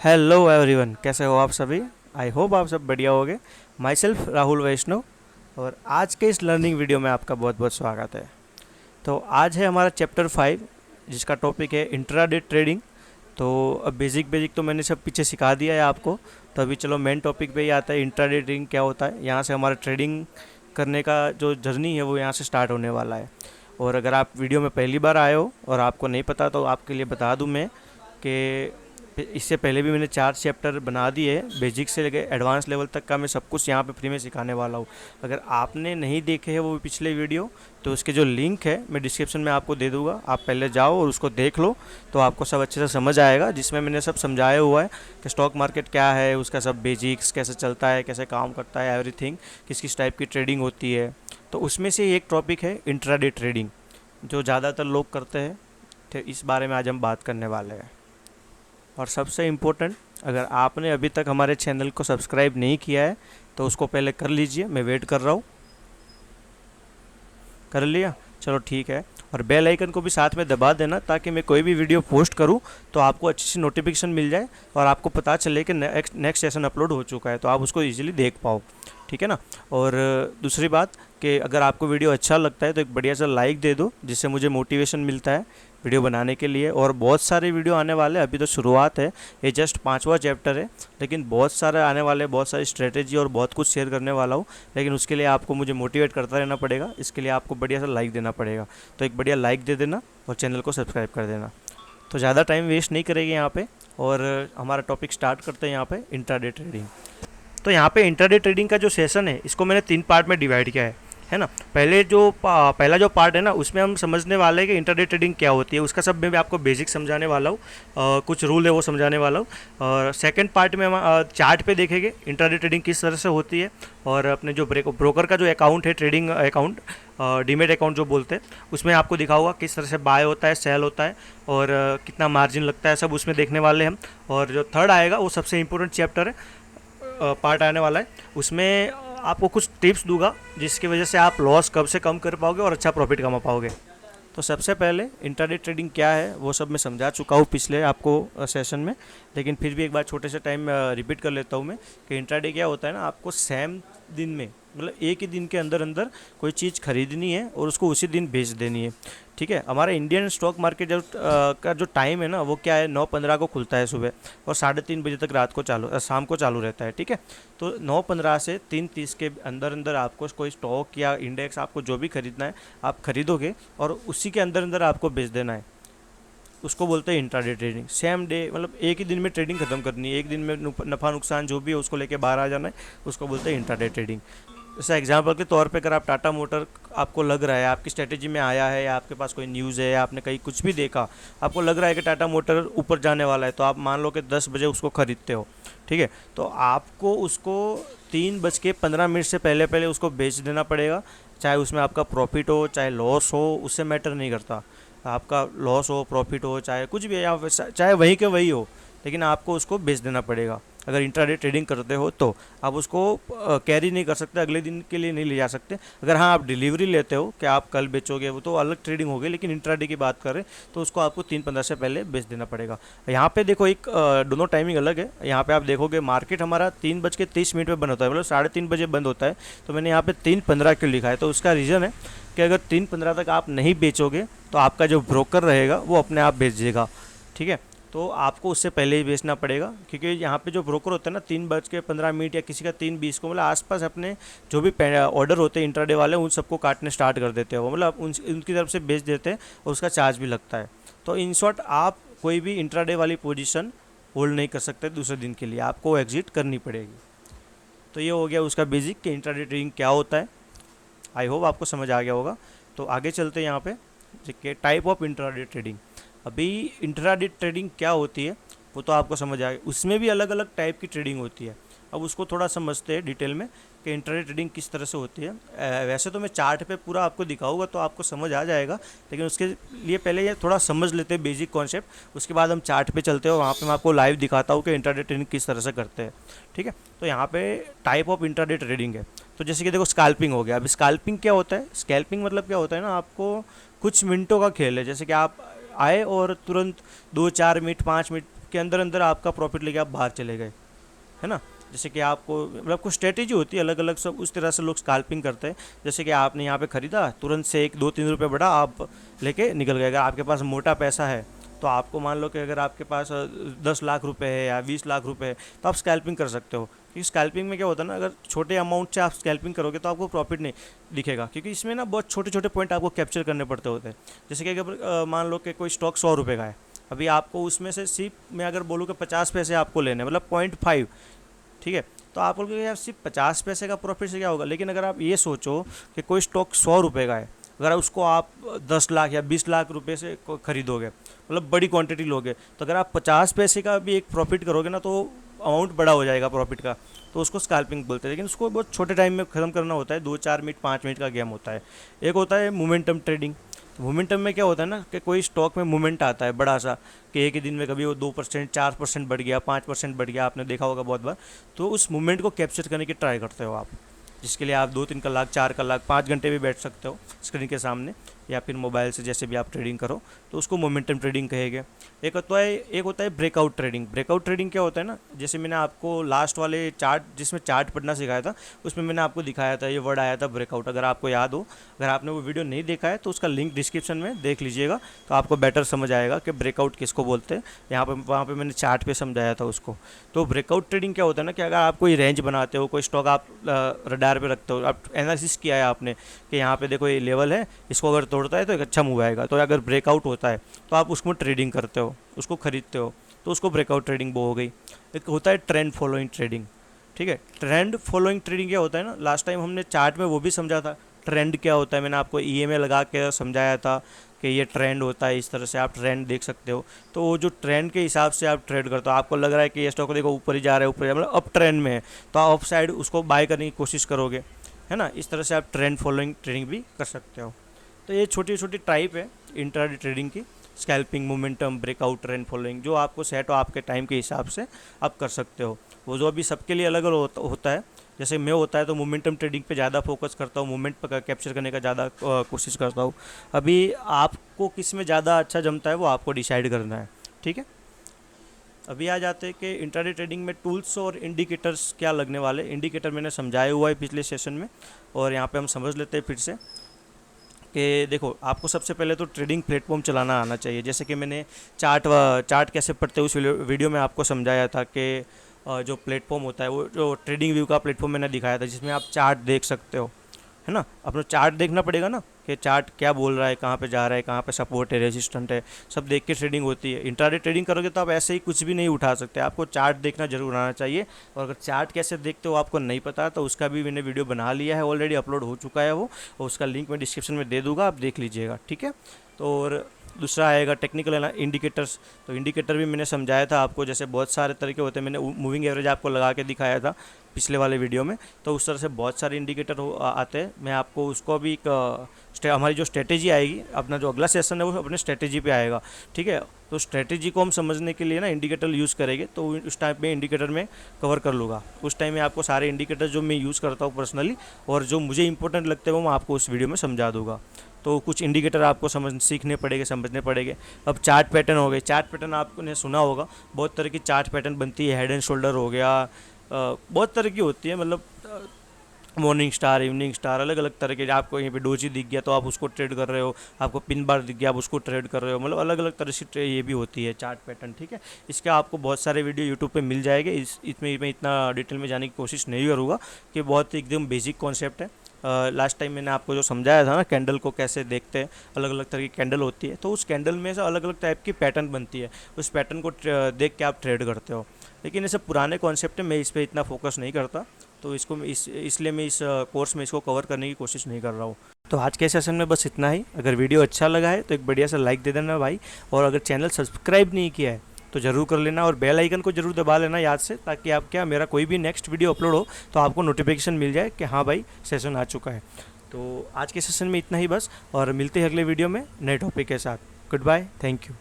Hello everyone, कैसे हो आप सभी। आई होप आप सब बढ़िया होगे। माई सेल्फ राहुल वैष्णव, और आज के इस लर्निंग वीडियो में आपका बहुत बहुत स्वागत है। तो आज है हमारा चैप्टर 5, जिसका टॉपिक है इंट्राडे ट्रेडिंग। तो अब बेसिक बेसिक तो मैंने सब पीछे सिखा दिया है आपको। तो अभी चलो मेन टॉपिक पे ही आता है, इंट्राडे ट्रेडिंग क्या होता है। यहाँ से हमारा ट्रेडिंग करने का जो जर्नी है वो यहाँ से स्टार्ट होने वाला है। और अगर आप वीडियो में पहली बार आए हो और आपको नहीं पता, तो आपके लिए बता दूं मैं कि इससे पहले भी मैंने 4 चैप्टर बना दिए हैं। बेसिक से लेकर एडवांस लेवल तक का मैं सब कुछ यहाँ पे फ्री में सिखाने वाला हूँ। अगर आपने नहीं देखे हैं वो पिछले वीडियो, तो उसके जो लिंक है मैं डिस्क्रिप्शन में आपको दे दूँगा। आप पहले जाओ और उसको देख लो, तो आपको सब अच्छे से समझ आएगा। जिसमें मैंने सब समझाया हुआ है कि स्टॉक मार्केट क्या है, उसका सब बेसिक्स कैसे चलता है, कैसे काम करता है, एवरीथिंग, किस किस टाइप की ट्रेडिंग होती है। तो उसमें से एक टॉपिक है इंट्राडे ट्रेडिंग, जो ज़्यादातर लोग करते हैं। तो इस बारे में आज हम बात करने वाले हैं। और सबसे इम्पोर्टेंट, अगर आपने अभी तक हमारे चैनल को सब्सक्राइब नहीं किया है तो उसको पहले कर लीजिए। मैं वेट कर रहा हूँ। कर लिया? चलो ठीक है। और बेल आइकन को भी साथ में दबा देना, ताकि मैं कोई भी वीडियो पोस्ट करूँ तो आपको अच्छी सी नोटिफिकेशन मिल जाए और आपको पता चले कि नेक्स्ट सेशन अपलोड हो चुका है, तो आप उसको इजीली देख पाओ। ठीक है ना। और दूसरी बात कि अगर आपको वीडियो अच्छा लगता है तो एक बढ़िया सा लाइक दे दो, जिससे मुझे मोटिवेशन मिलता है वीडियो बनाने के लिए। और बहुत सारे वीडियो आने वाले हैं, अभी तो शुरुआत है, ये जस्ट 5वां चैप्टर है, लेकिन बहुत सारे आने वाले, बहुत सारी स्ट्रेटेजी और बहुत कुछ शेयर करने वाला हूँ। लेकिन उसके लिए आपको मुझे मोटिवेट करता रहना पड़ेगा। इसके लिए आपको बढ़िया सा लाइक देना पड़ेगा। तो एक बढ़िया लाइक दे देना और चैनल को सब्सक्राइब कर देना। तो ज़्यादा टाइम वेस्ट नहीं करेंगे यहाँ पे, और हमारा टॉपिक स्टार्ट करते हैं यहाँ पे, इंट्राडे ट्रेडिंग। तो यहाँ पे इंट्राडे ट्रेडिंग का जो सेशन है, इसको मैंने 3 पार्ट में डिवाइड किया है ना। पहला जो पार्ट है ना, उसमें हम समझने वाले हैं कि इंट्राडे ट्रेडिंग क्या होती है। उसका सब मैं भी आपको बेसिक समझाने वाला हूँ, कुछ रूल है वो समझाने वाला हूँ। और सेकंड पार्ट में हम चार्ट पे देखेंगे इंट्राडे ट्रेडिंग किस तरह से होती है। और अपने जो ब्रोकर का जो अकाउंट है, ट्रेडिंग अकाउंट, डीमेट अकाउंट जो बोलते हैं, उसमें आपको दिखाऊंगा किस तरह से बाय होता है, सेल होता है, और कितना मार्जिन लगता है, सब उसमें देखने वाले हम। और जो थर्ड आएगा वो सबसे इंपॉर्टेंट चैप्टर है, पार्ट आने वाला है। उसमें आपको कुछ टिप्स दूंगा, जिसकी वजह से आप लॉस कब से कम कर पाओगे और अच्छा प्रॉफिट कमा पाओगे। तो सबसे पहले इंट्राडे ट्रेडिंग क्या है वो सब मैं समझा चुका हूँ पिछले आपको सेशन में, लेकिन फिर भी एक बार छोटे से टाइम रिपीट कर लेता हूँ मैं कि इंट्राडे क्या होता है ना। आपको सेम दिन में, मतलब एक ही दिन के अंदर अंदर कोई चीज़ खरीदनी है और उसको उसी दिन बेच देनी है। ठीक है। हमारा इंडियन स्टॉक मार्केट का जो टाइम है ना, वो क्या है, 9:15 को खुलता है सुबह, और 3:30 बजे तक रात को शाम को चालू रहता है। ठीक है। तो 9:15 से 3:30 के अंदर अंदर आपको कोई स्टॉक या इंडेक्स, आपको जो भी खरीदना है आप खरीदोगे, और उसी के अंदर अंदर आपको बेच देना है। उसको बोलते हैं इंट्राडे ट्रेडिंग। सेम डे, मतलब एक ही दिन में ट्रेडिंग खत्म करनी है, एक दिन में नफ़ा नुकसान जो भी है उसको लेके बाहर आ जाना है, उसको बोलते हैं इंट्राडे ट्रेडिंग। जैसे एग्जांपल के तौर पे, अगर आप टाटा मोटर, आपको लग रहा है, आपकी स्ट्रेटेजी में आया है, या आपके पास कोई न्यूज़ है, या आपने कहीं कुछ भी देखा, आपको लग रहा है कि टाटा मोटर ऊपर जाने वाला है, तो आप मान लो कि 10 बजे उसको खरीदते हो। ठीक है। तो आपको उसको 3:15 से पहले पहले उसको बेच देना पड़ेगा। चाहे उसमें आपका प्रॉफिट हो चाहे लॉस हो, उससे मैटर नहीं करता। आपका लॉस हो, प्रॉफिट हो, चाहे कुछ भी है, या चाहे वही के वही हो, लेकिन आपको उसको बेच देना पड़ेगा। अगर इंट्राडे ट्रेडिंग करते हो तो आप उसको कैरी नहीं कर सकते, अगले दिन के लिए नहीं ले जा सकते। अगर हाँ आप डिलीवरी लेते हो कि आप कल बेचोगे, वो तो अलग ट्रेडिंग होगी, लेकिन इंट्राडे की बात करें तो उसको आपको 3:15 से पहले बेच देना पड़ेगा। यहाँ पे देखो, एक दोनों टाइमिंग अलग है। यहाँ पे आप देखोगे मार्केट हमारा 3:30 में बंद होता है, मतलब 3:30 बजे बंद होता है। तो मैंने यहाँ पे 3:15 क्यों लिखा है, तो उसका रीज़न है कि अगर 3:15 तक आप नहीं बेचोगे तो आपका जो ब्रोकर रहेगा वो अपने आप बेच देगा। ठीक है। तो आपको उससे पहले ही बेचना पड़ेगा, क्योंकि यहाँ पे जो ब्रोकर होता है ना, 3:15 या किसी का 3:20 को, मतलब आसपास अपने जो भी ऑर्डर होते हैं इंट्राडे वाले, उन सबको काटने स्टार्ट कर देते हैं वो, मतलब उनकी तरफ से बेच देते हैं, और उसका चार्ज भी लगता है। तो इन शॉर्ट, आप कोई भी इंट्राडे वाली पोजीशन होल्ड नहीं कर सकते दूसरे दिन के लिए, आपको एग्जिट करनी पड़ेगी। तो ये हो गया उसका बेसिक कि इंट्राडे ट्रेडिंग क्या होता है। आई होप आपको समझ आ गया होगा। तो आगे चलते हैं यहाँ पे, कि टाइप ऑफ इंट्राडे ट्रेडिंग। अभी इंट्राडे ट्रेडिंग क्या होती है वो तो आपको समझ आ गया। उसमें भी अलग अलग टाइप की ट्रेडिंग होती है। अब उसको थोड़ा समझते हैं डिटेल में कि इंट्राडे ट्रेडिंग किस तरह से होती है। वैसे तो मैं चार्ट पे पूरा आपको दिखाऊंगा तो आपको समझ आ जाएगा, लेकिन उसके लिए पहले ये थोड़ा समझ लेते हैं बेसिक कॉन्सेप्ट, उसके बाद हम चार्ट पे चलते हैं, वहाँ पे मैं आपको लाइव दिखाता हूँ कि इंट्राडे ट्रेडिंग किस तरह से करते हैं। ठीक है। तो यहाँ पे टाइप ऑफ इंट्राडे ट्रेडिंग है। तो जैसे कि देखो, स्कैल्पिंग हो गया। अब स्कैल्पिंग क्या होता है? स्कैल्पिंग मतलब क्या होता है ना, आपको कुछ मिनटों का खेल है। जैसे कि आप आए और तुरंत 2-4 मिनट, 5 मिनट के अंदर अंदर आपका प्रॉफिट लेके आप बाहर चले गए, है ना। जैसे कि आपको मतलब कुछ स्ट्रेटेजी होती है अलग अलग, सब उस तरह से लोग स्कैल्पिंग करते हैं। जैसे कि आपने यहाँ पे ख़रीदा, तुरंत से 1 2 3 रुपये बढ़ा, आप लेके निकल गए। अगर आपके पास मोटा पैसा है तो आपको मान लो कि अगर आपके पास 10 लाख रुपए है या 20 लाख रुपए है तो आप स्कैल्पिंग कर सकते हो। क्योंकि स्कैल्पिंग में क्या होता है ना, अगर छोटे अमाउंट से आप स्कैल्पिंग करोगे तो आपको प्रॉफिट नहीं दिखेगा, क्योंकि इसमें ना बहुत छोटे छोटे पॉइंट आपको कैप्चर करने पड़ते होते हैं। जैसे कि अगर मान लो कि कोई स्टॉक 100 रुपये का है, अभी आपको उसमें से सिर्फ मैं अगर बोलूँ कि 50 पैसे आपको लेने, मतलब 0.5, ठीक है। तो आप बोलोगे यार सिर्फ 50 पैसे का प्रॉफिट से क्या होगा, लेकिन अगर आप ये सोचो कि कोई स्टॉक 100 रुपये का है, अगर उसको आप 10 लाख या 20 लाख रुपए से खरीदोगे, मतलब बड़ी क्वांटिटी लोगे, तो अगर आप 50 पैसे का भी एक प्रॉफिट करोगे ना, तो अमाउंट बड़ा हो जाएगा प्रॉफिट का। तो उसको स्कैल्पिंग बोलते हैं, लेकिन उसको बहुत छोटे टाइम में ख़त्म करना होता है, 2 4 मिनट 5 मिनट का गेम होता है। एक होता है मोमेंटम ट्रेडिंग। मोमेंटम में क्या होता है ना कि कोई स्टॉक में मोमेंट आता है बड़ा सा, कि एक ही दिन में कभी वो 2% 4% बढ़ गया, 5% बढ़ गया, आपने देखा होगा बहुत बार। तो उस मोमेंट को कैप्चर करने की ट्राई करते हो आप, जिसके लिए आप 2 3 कलाक 4 कलाक 5 घंटे भी बैठ सकते हो स्क्रीन के सामने, या फिर मोबाइल से जैसे भी आप ट्रेडिंग करो, तो उसको मोमेंटम ट्रेडिंग कहेंगे। एक होता है ब्रेकआउट ट्रेडिंग। ब्रेकआउट ट्रेडिंग क्या होता है ना, जैसे मैंने आपको लास्ट वाले चार्ट, जिसमें चार्ट पढ़ना सिखाया था, उसमें मैंने आपको दिखाया था, ये वर्ड आया था ब्रेकआउट। अगर आपको याद हो, अगर आपने वो वीडियो नहीं देखा है तो उसका लिंक डिस्क्रिप्शन में देख लीजिएगा, तो आपको बेटर समझ आएगा कि ब्रेकआउट किसको बोलते हैं। यहाँ पे वहाँ पे मैंने चार्ट पे समझाया था उसको। तो ब्रेकआउट ट्रेडिंग क्या होता है ना, कि अगर आप कोई रेंज बनाते हो, कोई स्टॉक आप रडार पे रखते हो, आप एनालिसिस किया है आपने कि यहाँ पे देखो ये लेवल है, इसको अगर तोड़ता है तो एक अच्छा मूव आएगा, तो अगर ब्रेकआउट होता है तो आप उसमें ट्रेडिंग करते हो, उसको खरीदते हो, तो उसको ब्रेकआउट ट्रेडिंग वो हो गई। एक होता है ट्रेंड फॉलोइंग ट्रेडिंग, ठीक है। ट्रेंड फॉलोइंग ट्रेडिंग क्या होता है ना, लास्ट टाइम हमने चार्ट में वो भी समझा था। ट्रेंड क्या होता है, मैंने आपको EMA लगा के समझाया था कि ये ट्रेंड होता है, इस तरह से आप ट्रेंड देख सकते हो। तो वो जो ट्रेंड के हिसाब से आप ट्रेड करते हो, आपको लग रहा है कि ये स्टॉक देखो ऊपर ही जा रहा है, ऊपर मतलब अप ट्रेंड में है, तो आप अप साइड उसको बाय करने की कोशिश करोगे, है ना। इस तरह से आप ट्रेंड फॉलोइंग ट्रेडिंग भी कर सकते हो। तो ये छोटी छोटी टाइप है इंट्राडे ट्रेडिंग की, scalping, momentum, breakout, trend following, जो आपको सेट हो आपके टाइम के हिसाब से आप कर सकते हो। वो जो अभी सबके लिए अलग अलग होता है। जैसे मैं होता है तो मोमेंटम ट्रेडिंग पे ज़्यादा फोकस करता हूँ, मोमेंट पर कैप्चर करने का ज़्यादा कोशिश करता हूँ। अभी आपको किस में ज़्यादा अच्छा जमता है वो आपको डिसाइड करना है, ठीक है। अभी आ जाते हैं कि इंट्राडे ट्रेडिंग में टूल्स और इंडिकेटर्स क्या लगने वाले। इंडिकेटर मैंने समझाया हुआ है पिछले सेशन में, और यहाँ पे हम समझ लेते हैं फिर से कि देखो, आपको सबसे पहले तो ट्रेडिंग प्लेटफॉर्म चलाना आना चाहिए। जैसे कि मैंने चार्ट कैसे पढ़ते हैं उस वीडियो में आपको समझाया था कि जो प्लेटफॉर्म होता है, वो जो ट्रेडिंग व्यू का प्लेटफॉर्म मैंने दिखाया था, जिसमें आप चार्ट देख सकते हो, है ना। अपना चार्ट देखना पड़ेगा ना कि चार्ट क्या बोल रहा है, कहाँ पे जा रहा है, कहाँ पे सपोर्ट है, रेजिस्टेंट है, सब देख के ट्रेडिंग होती है। इंट्राडे ट्रेडिंग करोगे तो आप ऐसे ही कुछ भी नहीं उठा सकते, आपको चार्ट देखना जरूर आना चाहिए। और अगर चार्ट कैसे देखते हो आपको नहीं पता, तो उसका भी मैंने वीडियो बना लिया है, ऑलरेडी अपलोड हो चुका है वो, और उसका लिंक मैं डिस्क्रिप्शन में दे दूँगा, आप देख लीजिएगा, ठीक है। तो और दूसरा आएगा टेक्निकल इंडिकेटर्स। तो इंडिकेटर भी मैंने समझाया था आपको, जैसे बहुत सारे तरीके होते हैं, मैंने मूविंग एवरेज आपको लगा के दिखाया था पिछले वाले वीडियो में। तो उस तरह से बहुत सारे इंडिकेटर आते हैं। मैं आपको उसको भी हमारी जो स्ट्रेटेजी आएगी, अपना जो अगला सेशन है वो अपने स्ट्रेटेजी पे आएगा, ठीक है। तो स्ट्रेटेजी को हम समझने के लिए ना इंडिकेटर यूज़ करेंगे, तो उस टाइम में इंडिकेटर में कवर कर लूँगा। उस टाइम में आपको सारे इंडिकेटर जो मैं यूज़ करता हूँ पर्सनली, और जो मुझे इंपॉर्टेंट लगते हैं, वो मैं आपको उस वीडियो में समझा दूँगा। तो कुछ इंडिकेटर आपको सीखने पड़ेंगे, समझने पड़ेंगे। अब चार्ट पैटर्न हो गए। चार्ट पैटर्न आपने सुना होगा, बहुत तरह की चार्ट पैटर्न बनती है। हेड एंड शोल्डर हो गया, बहुत तरह की होती है, मतलब मॉर्निंग स्टार, इवनिंग स्टार, अलग अलग तरह के। आपको यहीं पे डोजी दिख गया तो आप उसको ट्रेड कर रहे हो, आपको पिन बार दिख गया आप उसको ट्रेड कर रहे हो, मतलब अलग अलग तरह से ये भी होती है चार्ट पैटर्न, ठीक है। इसके आपको बहुत सारे वीडियो यूट्यूब पे मिल जाएंगे। इसमें मैं इतना डिटेल में जाने की कोशिश नहीं करूँगा, कि बहुत एकदम बेसिक कॉन्सेप्ट है। लास्ट टाइम मैंने आपको जो समझाया था ना, कैंडल को कैसे देखते हैं, अलग अलग तरह की कैंडल होती है, तो उस कैंडल में से अलग अलग टाइप की पैटर्न बनती है, उस पैटर्न को देख के आप ट्रेड करते हो। लेकिन ये सब पुराने कॉन्सेप्ट है, मैं इस पर इतना फोकस नहीं करता, तो इसको इसलिए मैं इस कोर्स में इसको कवर करने की कोशिश नहीं कर रहा हूँ। तो आज के सेशन में बस इतना ही। अगर वीडियो अच्छा लगा है तो एक बढ़िया सा लाइक दे देना भाई, और अगर चैनल सब्सक्राइब नहीं किया है तो ज़रूर कर लेना, और बेल आइकन को ज़रूर दबा लेना याद से, ताकि आप क्या मेरा कोई भी नेक्स्ट वीडियो अपलोड हो तो आपको नोटिफिकेशन मिल जाए कि हाँ भाई सेशन आ चुका है। तो आज के सेशन में इतना ही बस, और मिलते हैं अगले वीडियो में नए टॉपिक के साथ। Good bye, thank you.